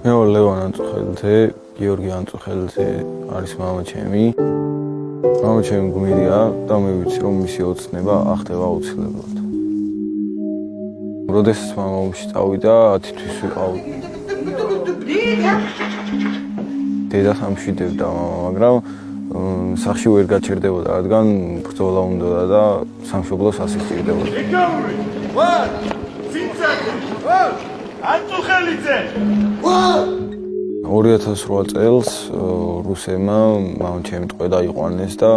მე ვარ ლევან ანწუხელაძე, გიორგი ანწუხელაძე არის მამა ჩემი. მამა ჩემი გმირია და მე ვიცი რომ მისი ოცნება ახდება აუცილებლად. როდესაც მამა ომში წავიდა 10 თვის ვიყავ. დედა სამშვიდებდა მამა, მაგრამ სახში ვერ გაჩერდებოდა, რადგან ბრძოლა უნდოდა და სამშობლოს ასისტირდებოდა. 2008 წელს რუსებმა მამა ჩემი ტყვე დაიყვანეს და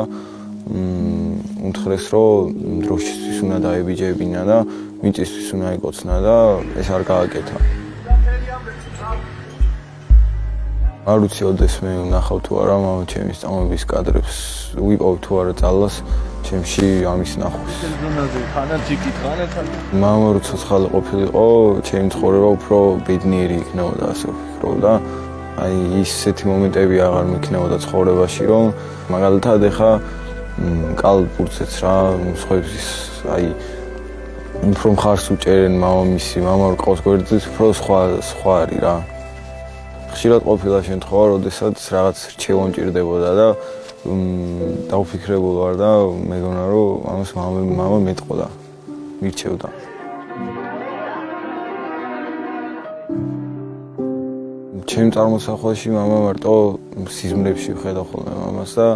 უთხრეს რომ დროშისთვის უნდა დაებიჯებინა და მიწისთვის უნდა ეკოცნა და ეს არ გააკეთა. არ ვიცი ოდეს მე ვნახავ თუ არა მამა ჩემის წამების კადრებს, ვიყავ თუ არა ძალას ჩემში ამის ნახვის. მამა რო ცოცხალი ყოფილიყო, ჩემი ცხოვრება უფრო ბედნიერი იქნებოდა, ასე ვფიქრობ და აი ისეთი მომენტები აღარ მექნებოდა ცხოვრებაში, რომ მაგალითად ეხა კალპურცეც რა, სხვების აი უფრო მხარს უჭერენ მამამისი, მამა რო ყავს გვერდით, უფრო სხვა არის რა. ხშირად ყოფილა შემთხვევა, როდესაც რაღაც რჩევან ჭირდებოდა და დავფიქრებულ ვარ და მეგონა რომ ამას მამა მეტყოდა, მირჩევდა. ჩემ წარმოსახვაში მამა მარტო სიზმრებში ვხედავ ხოლმე მამას და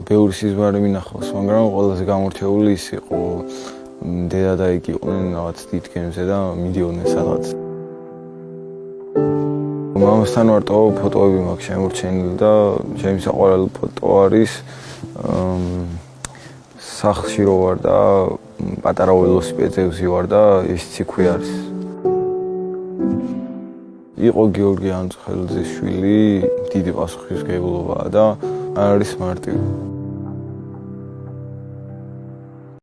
ბევრი სიზმარი მინახავს, მაგრამ ყველაზე გამორჩეული ის იყო დედა და იქ იყვნენ რაღაც დიდ გემზე და მიდიოდნენ სადღაც. მამასთან მარტო ფოტოები მაქვს შემორჩენილი და ჩემი საყვარელი ფოტო არის სახლში რო ვარ და პატარა ველოსიპედზე ვზივარ და ის ციქვი არის. იყო გიორგი ანწუხელაძის შვილი, დიდი პასუხისმგებლობაა და არ არის მარტივი.